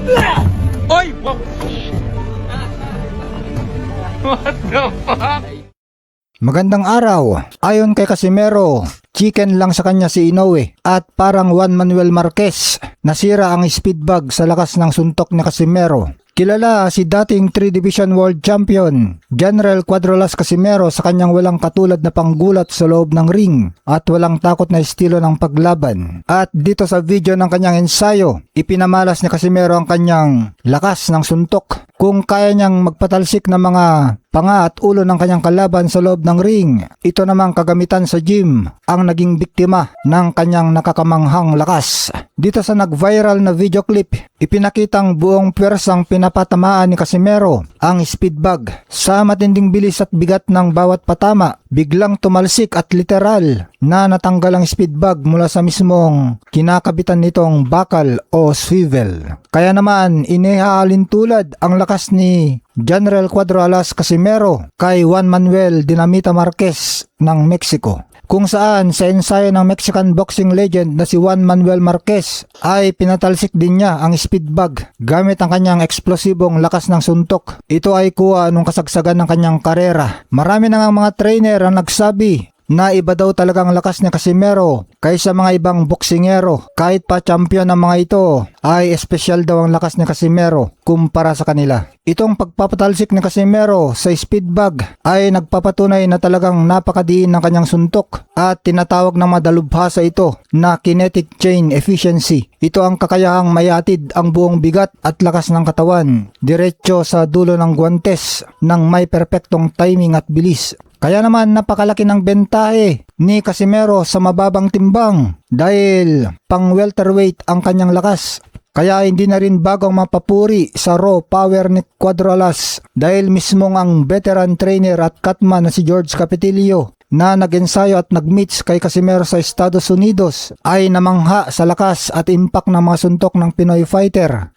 Oy! What the fuck? Magandang araw. Ayon kay Casimero, chicken lang sa kanya si Inoue at parang Juan Manuel Marquez, nasira ang speed bag sa lakas ng suntok ni Casimero. Kilala si dating 3 Division World Champion General Cuadrolas Casimero sa kanyang walang katulad na panggulat sa loob ng ring at walang takot na estilo ng paglaban. At dito sa video ng kanyang ensayo, ipinamalas ni Casimero ang kanyang lakas ng suntok. Kung kaya niyang magpatalsik ng mga panga at ulo ng kanyang kalaban sa loob ng ring, ito namang kagamitan sa gym ang naging biktima ng kanyang nakakamanghang lakas. Dito sa nag-viral na video clip, ipinakitang buong pwersang pinapatamaan ni Casimero ang speed bag. Sa matinding bilis at bigat ng bawat patama, biglang tumalsik at literal na natanggal ang speed bag mula sa mismong kinakabitan nitong bakal o swivel. Kaya naman inihaalin tulad ang lakas ni General Cuadrolas Casimero kay Juan Manuel Dinamita Marquez ng Mexico, kung saan sa ensayo ng Mexican boxing legend na si Juan Manuel Marquez ay pinatalsik din niya ang speed bag gamit ang kanyang eksplosibong lakas ng suntok. Ito ay kuha nung kasagsagan ng kanyang karera. Marami na nga mga trainer ang nagsabi na iba daw talagang lakas ni Casimero kaysa mga ibang boksingero. Kahit pa champion ng mga ito ay espesyal daw ang lakas ni Casimero kumpara sa kanila. Itong pagpapatalsik ni Casimero sa speed bag ay nagpapatunay na talagang napakadiin ng kanyang suntok at tinatawag ng madalubhasa ito na kinetic chain efficiency. Ito ang kakayahang mayatid ang buong bigat at lakas ng katawan diretso sa dulo ng guwantes ng may perpektong timing at bilis. Kaya naman napakalaki ng bentahe ni Casimero sa mababang timbang dahil pang welterweight ang kanyang lakas. Kaya hindi na rin bago ang mapapuri sa raw power ni Cuadrolas dahil mismong ang veteran trainer at cutman na si George Capetillo na nag-ensayo at nag-meets kay Casimero sa Estados Unidos ay namangha sa lakas at impact ng mga suntok ng Pinoy fighter.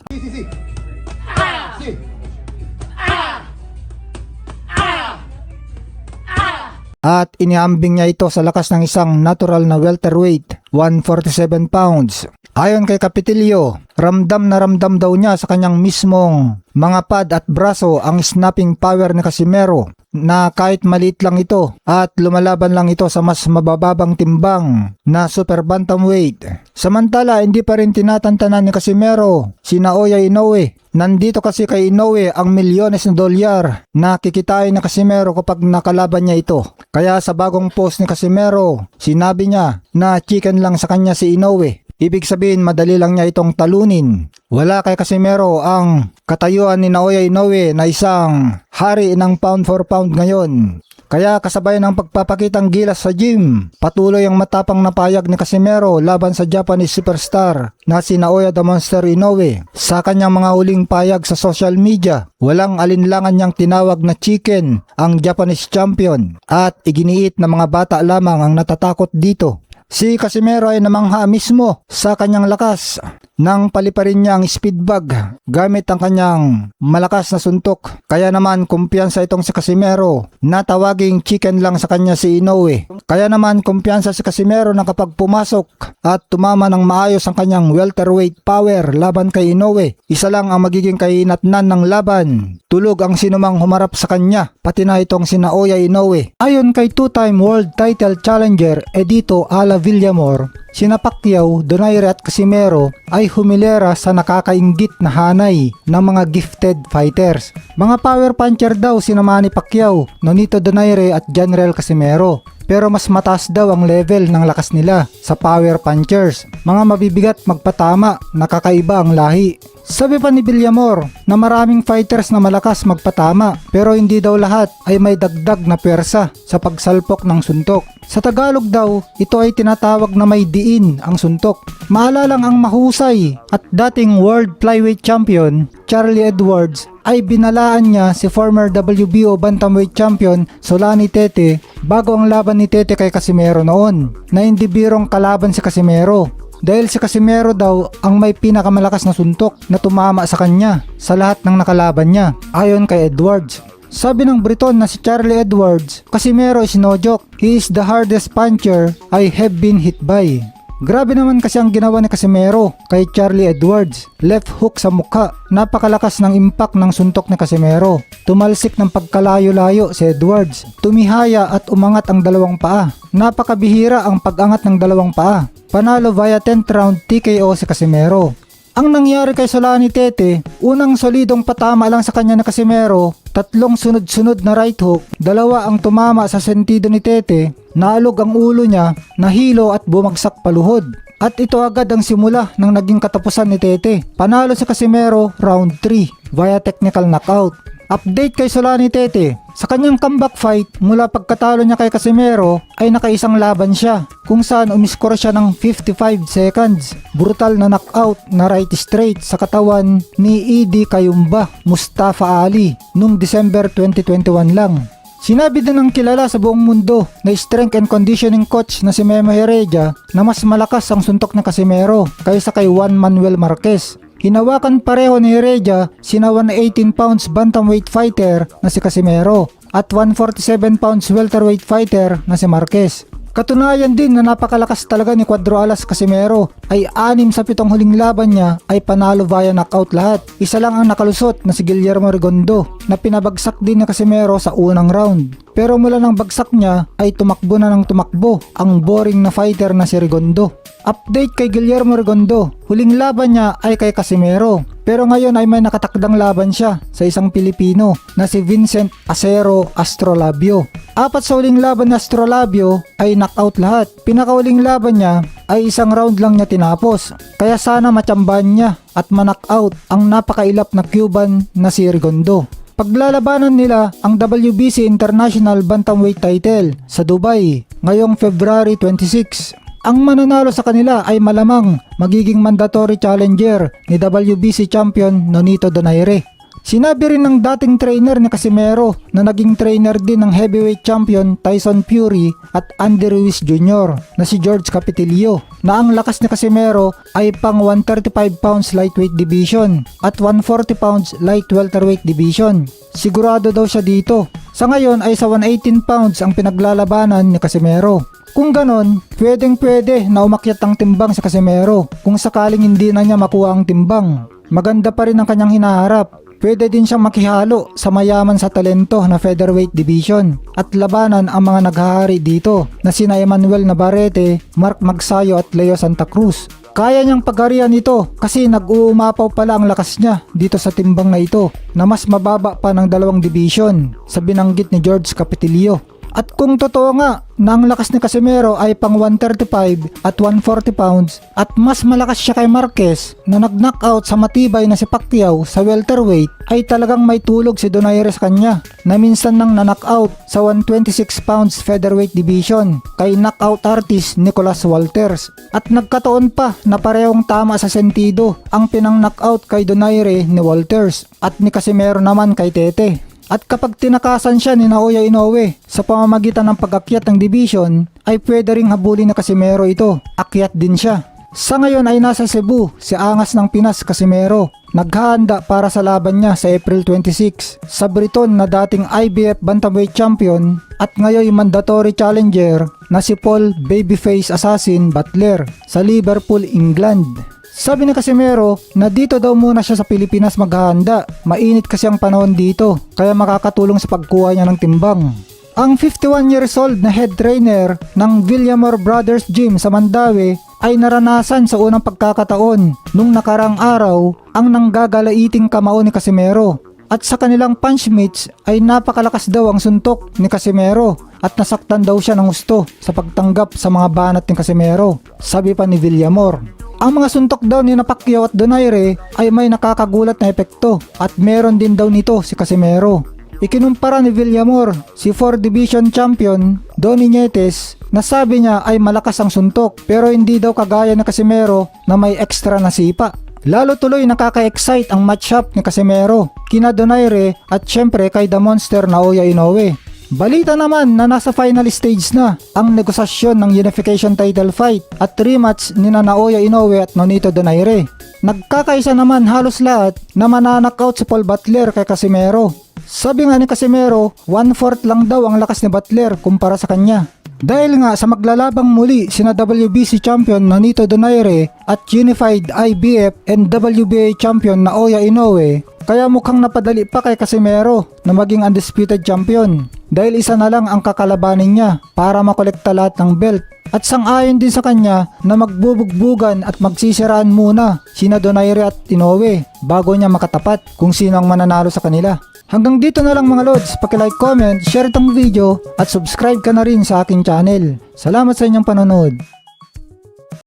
At iniambing niya ito sa lakas ng isang natural na welterweight, 147 pounds. Ayon kay Capetillo, ramdam na ramdam daw niya sa kanyang mismong mga pad at braso ang snapping power ni Casimero na kahit maliit lang ito at lumalaban lang ito sa mas mabababang timbang na super bantamweight. Samantala, hindi pa rin tinatantanan ni Casimero si Naoya Inoue. Nandito kasi kay Inoue ang milyones na dolyar na kikitain ni Casimero kapag nakalaban niya ito. Kaya sa bagong post ni Casimero, sinabi niya na chicken lang sa kanya si Inoue. Ibig sabihin madali lang niya itong talunin. Wala kay Casimero ang katayuan ni Naoya Inoue na isang hari ng pound for pound ngayon. Kaya kasabay ng pagpapakitang gilas sa gym, patuloy ang matapang na payag ni Casimero laban sa Japanese superstar na si Naoya the Monster Inoue. Sa kanyang mga huling payag sa social media, walang alinlangan niyang tinawag na chicken ang Japanese champion at iginiit na mga bata lamang ang natatakot dito. Si Casimero ay namangha mismo sa kanyang lakas nang paliparin niya ang speed bag gamit ang kanyang malakas na suntok. Kaya naman kumpiyansa itong si Casimero na tawaging chicken lang sa kanya si Inoue. Kaya naman kumpiyansa si Casimero na kapag pumasok at tumama ng maayos ang kanyang welterweight power laban kay Inoue, isa lang ang magiging kainatnan ng laban. Tulog ang sinumang humarap sa kanya, pati na itong si Naoya Inoue. Ayon kay two-time world title challenger Edito Ala Villamor, sina Pacquiao, Donaire at Casimero ay humilera sa nakakainggit na hanay ng mga gifted fighters. Mga power puncher daw sina Manny Pacquiao, Nonito Donaire at General Casimero. Pero mas mataas daw ang level ng lakas nila sa power punchers. Mga mabibigat magpatama, nakakaiba ang lahi. Sabi pa ni Villamor na maraming fighters na malakas magpatama pero hindi daw lahat ay may dagdag na pwersa sa pagsalpok ng suntok. Sa Tagalog daw, ito ay tinatawag na may diin ang suntok. Maalalang ang mahusay at dating world flyweight champion Charlie Edwards ay binalaan niya si former WBO bantamweight champion Solani Tete bago ang laban ni Tete kay Casimero noon na hindi birong kalaban si Casimero. Dahil si Casimero daw ang may pinakamalakas na suntok na tumama sa kanya sa lahat ng nakalaban niya, ayon kay Edwards. Sabi ng Briton na si Charlie Edwards, Casimero is no joke. He is the hardest puncher I have been hit by. Grabe naman kasi ang ginawa ni Casimero kay Charlie Edwards. Left hook sa mukha. Napakalakas ng impact ng suntok ni Casimero. Tumalsik ng pagkalayo-layo si Edwards. Tumihaya at umangat ang dalawang paa. Napakabihira ang pag-angat ng dalawang paa. Panalo via 10th round TKO si Casimero. Ang nangyari kay Solani Tete, unang solidong patama lang sa kanya na Casimero, 3 sunod-sunod na right hook, 2 ang tumama sa sentido ni Tete, naalog ang ulo niya, nahilo at bumagsak paluhod. At ito agad ang simula ng naging katapusan ni Tete. Panalo si Casimero round 3 via technical knockout. Update kay Solani Tete. Sa kanyang comeback fight, mula pagkatalo niya kay Casimero ay nakaisang laban siya kung saan umiskor siya ng 55 seconds. Brutal na knockout na right straight sa katawan ni Eddie Kayumba Mustafa Ali noong December 2021 lang. Sinabi din ng kilala sa buong mundo na strength and conditioning coach na si Memo Heredia na mas malakas ang suntok ng Casimero kaysa kay Juan Manuel Marquez. Hinawakan pareho ni Heredia sina 118 pounds bantamweight fighter na si Casimero at 147 pounds welterweight fighter na si Marquez. Katunayan din na napakalakas talaga ni Cuadro Alas Casimero ay 6 sa 7 huling laban niya ay panalo via knockout lahat. Isa lang ang nakalusot na si Guillermo Rigondo na pinabagsak din ni Casimero sa unang round. Pero mula ng bagsak niya ay tumakbo na ng tumakbo ang boring na fighter na si Rigondo. Update kay Guillermo Rigondo, huling laban niya ay kay Casimero. Pero ngayon ay may nakatakdang laban siya sa isang Pilipino na si Vincent Acero Astrolabio. 4 sa huling laban ni Astrolabio ay knockout lahat. Pinakauling laban niya ay 1 round lang niya tinapos. Kaya sana matsambahan niya at ma-knockout ang napakailap na Cuban na si Rigondo. Paglalabanan nila ang WBC International Bantamweight title sa Dubai ngayong February 26. Ang mananalo sa kanila ay malamang magiging mandatory challenger ni WBC champion Nonito Donaire. Sinabi rin ng dating trainer ni Casimero na naging trainer din ng heavyweight champion Tyson Fury at Andy Ruiz Jr. na si George Capitilio na ang lakas ni Casimero ay pang 135 pounds lightweight division at 140 pounds light welterweight division. Sigurado daw siya dito. Sa ngayon ay sa 118 pounds ang pinaglalabanan ni Casimero. Kung ganon, pwedeng-pwede na umakyat ang timbang sa Casimero kung sakaling hindi na niya makuha ang timbang. Maganda pa rin ang kanyang hinaharap. Pwede din siyang makihalo sa mayaman sa talento na featherweight division at labanan ang mga naghahari dito na sina Emmanuel Navarrete, Mark Magsayo at Leo Santa Cruz. Kaya niyang pagharian ito kasi nag-uumapaw pala ang lakas niya dito sa timbang na ito na mas mababa pa ng 2 division sa binanggit ni George Capitilio. At kung totoo nga na ang lakas ni Casimero ay pang 135 at 140 pounds at mas malakas siya kay Marquez na nag-knockout sa matibay na si Pacquiao sa welterweight ay talagang may tulog si Donaire sa kanya na minsan nang na-knockout sa 126 pounds featherweight division kay knockout artist Nicholas Walters. At nagkataon pa na parehong tama sa sentido ang pinang-knockout kay Donaire ni Walters at ni Casimero naman kay Tete. At kapag tinakasan siya ni Naoya Inoue sa pamamagitan ng pag-akyat ng division, ay pwede ring habulin na Casimero ito. Akyat din siya. Sa ngayon ay nasa Cebu si Angas ng Pinas Casimero. Naghahanda para sa laban niya sa April 26 sa Briton na dating IBF Bantamweight Champion at ngayon mandatory challenger na si Paul Babyface Assassin Butler sa Liverpool, England. Sabi ni Casimero na dito daw muna siya sa Pilipinas maghahanda. Mainit kasi ang panahon dito kaya makakatulong sa pagkuha niya ng timbang. Ang 51 years old na head trainer ng Villamor Brothers Gym sa Mandaue ay naranasan sa unang pagkakataon nung nakarang araw ang nanggagalaiting kamao ni Casimero. At sa kanilang punch meets ay napakalakas daw ang suntok ni Casimero at nasaktan daw siya ng gusto sa pagtanggap sa mga banat ni Casimero, sabi pa ni Villamor. Ang mga suntok daw ni Pacquiao at Donaire ay may nakakagulat na epekto at meron din daw nito si Casimero. Ikinumpara ni Villamor si 4 Division Champion Donnie Nietes na sabi niya ay malakas ang suntok pero hindi daw kagaya ni Casimero na may extra na sipa. Lalo tuloy nakaka-excite ang matchup ni Casimero, kina Donaire at syempre kay The Monster Naoya Inoue. Balita naman na nasa final stage na ang negosasyon ng unification title fight at rematch ni Naoya Inoue at Nonito Donaire. Nagkakaisa naman halos lahat na mananakaut si Paul Butler kay Casimero. Sabi nga ni Casimero, 1/4 lang daw ang lakas ni Butler kumpara sa kanya. Dahil nga sa maglalabang muli sina WBC champion Nonito Donaire at Unified IBF and WBA champion Naoya Inoue, kaya mukhang napadali pa kay Casimero na maging undisputed champion dahil isa na lang ang kakalabanin niya para makolekta lahat ng belt. At sang-ayon din sa kanya na magbubugbugan at magsisiraan muna sina Donaire at Inoue bago niya makatapat kung sino ang mananalo sa kanila. Hanggang dito na lang mga lods, paki-like, comment, share itong video at subscribe ka na rin sa aking channel. Salamat sa inyong panonood.